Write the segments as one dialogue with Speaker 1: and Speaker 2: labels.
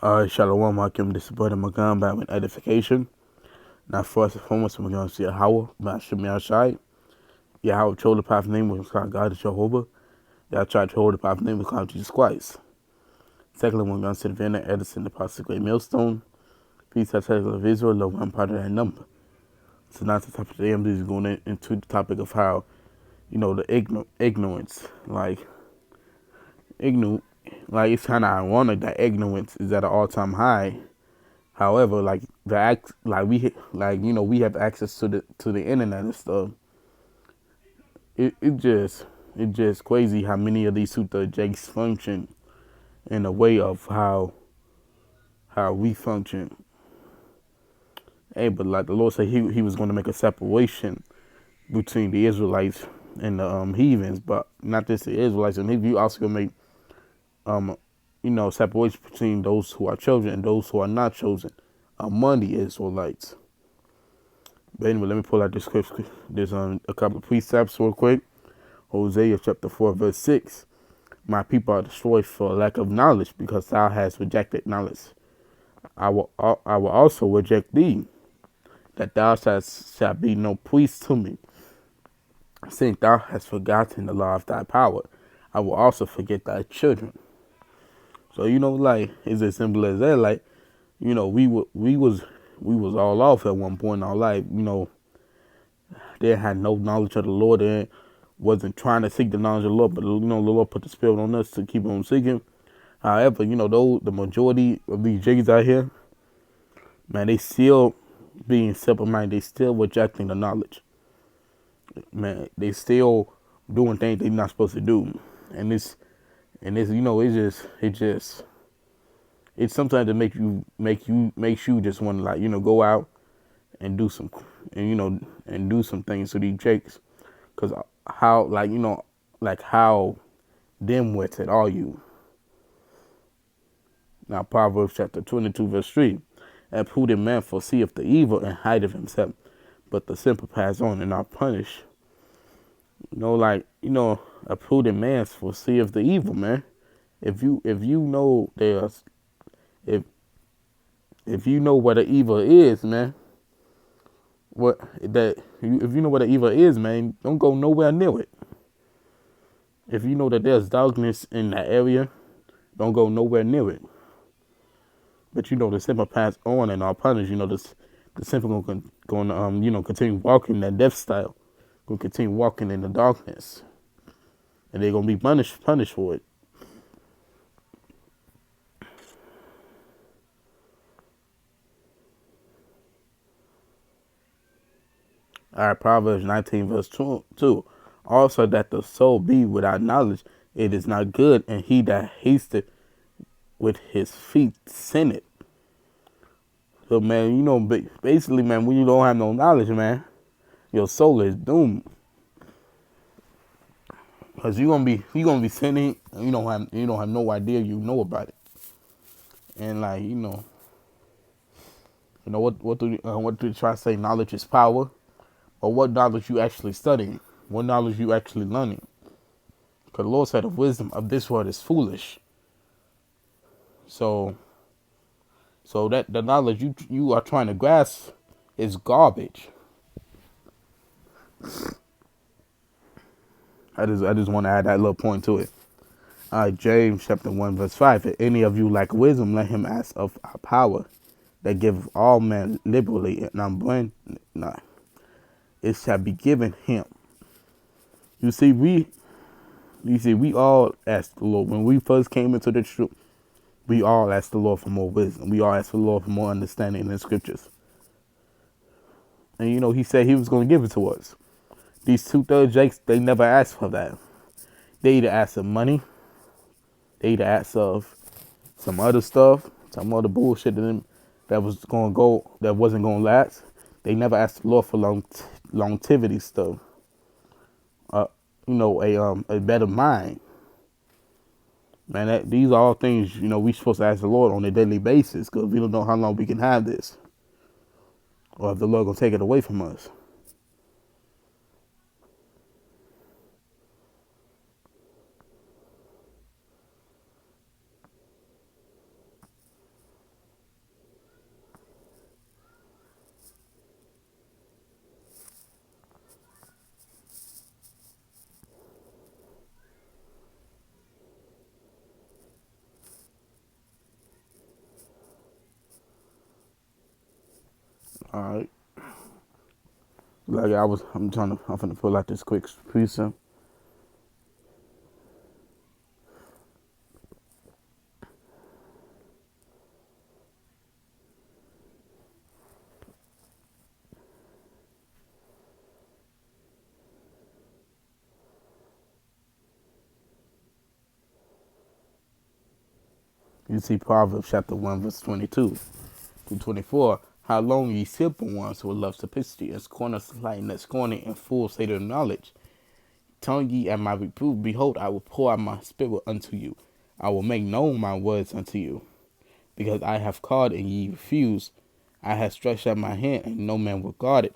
Speaker 1: Shalom, Hakim, this is Brother Magan back with edification. Now, first and foremost, we're going to see Yahweh, Bashim Yashai. Yahweh chose the prophet's name, was called God is Jehovah. Yahweh tried to hold the prophet's name, was called Jesus Christ. Secondly, we're going to see the Vanna Edison, the Prophet Great Millstone. Peace, that's of Israel, the one part of that number. So now, the topic today, I'm just going into the topic of how, the ignorance, ignorant, it's kind of ironic that ignorance is at an all-time high. However, we have access to the internet and stuff. It just crazy how many of these Sutta jakes function in a way of how we function. Hey, but like the Lord said, he was going to make a separation between the Israelites and the heathens, but not just the Israelites and heathens. You also gonna make separation between those who are chosen and those who are not chosen among the Israelites. But anyway, let me pull out this scripture. There's a couple of precepts real quick. Hosea chapter 4, verse 6. My people are destroyed for lack of knowledge, because thou hast rejected knowledge. I will also reject thee, that thou shalt be no priest to me. Seeing thou hast forgotten the law of thy power, I will also forget thy children. So it's as simple as that. We was all off at one point in our life. They had no knowledge of the Lord. They wasn't trying to seek the knowledge of the Lord, but the Lord put the spirit on us to keep on seeking. However, the majority of these jiggies out here, man, they still being simple-minded. They still rejecting the knowledge. Man, they still doing things they're not supposed to do. And it's it's sometimes to makes you just want to go out and do some things to these jakes. Cause how dim-witted are you? Now Proverbs chapter 22 verse 3. A prudent man foreseeth the evil and hideth himself, but the simple pass on and are punished. A prudent man foreseeth the evil, man. If you know there's if you know what the evil is, man, if you know what the evil is, man, don't go nowhere near it. If you know that there's darkness in that area, don't go nowhere near it. But the simple pass on and are punished. The simple going continue walking that death style, gonna continue walking in the darkness, and they're gonna be punished for it. All right, Proverbs 19 verse 2. Also that the soul be without knowledge, it is not good, and he that hasteth with his feet sinneth. So man, basically, man, when you don't have no knowledge, man, your soul is doomed. Cause you're gonna be sinning, and you don't have no idea you know about it. And what do you try to say? Knowledge is power, or what knowledge you actually studying? What knowledge you actually learning? Because the Lord said the wisdom of this world is foolish. So that the knowledge you are trying to grasp is garbage. I just want to add that little point to it. James chapter 1 verse 5. If any of you lack wisdom, let him ask of our power, that giveth all men liberally and unblinded, it shall be given him. You see, we all asked the Lord when we first came into the truth. We all asked the Lord for more wisdom. We all asked the Lord for more understanding in the scriptures. And he said he was going to give it to us. These 2/3 jakes, they never asked for that. They either asked of money, they either asked of some other stuff, some other bullshit that wasn't going to last. They never asked the Lord for longevity stuff. A better mind. Man, these are all things, we supposed to ask the Lord on a daily basis, because we don't know how long we can have this, or if the Lord going to take it away from us. All right. Like I'm gonna pull out this quick precept. You see Proverbs chapter 1, verse 22 to 24. How long ye simple ones will love simplicity, and scorners light that scorning and fools say their knowledge. Turn ye at my reproof, behold, I will pour out my spirit unto you. I will make known my words unto you. Because I have called and ye refuse. I have stretched out my hand and no man will guard it.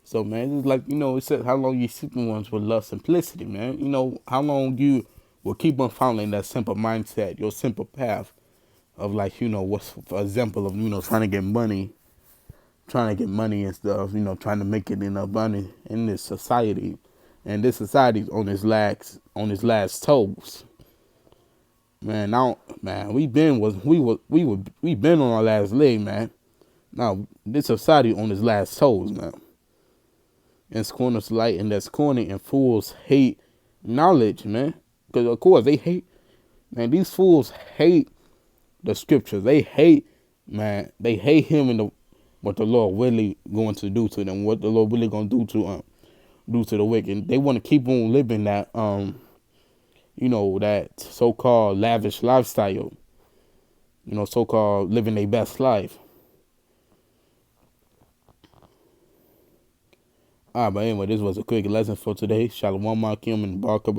Speaker 1: So man, it's like, it says how long you simple ones will love simplicity, man. How long you will keep on following that simple mindset, your simple path of like, what's for example of, trying to get money and stuff, trying to make it in abundance in this society. And this society's on its last toes. Man, now man, we been on our last leg, man. Now this society on its last toes, man. And scorners light and that's corny and fools hate knowledge, man. Because of course they hate, man. These fools hate the scriptures. They hate, man. They hate him and what the Lord really going to do to them. What the Lord really going to do to the wicked. They want to keep on living that that so-called lavish lifestyle. So-called living their best life. All right, but anyway, this was a quick lesson for today. Shalom, Makim, and Baraka.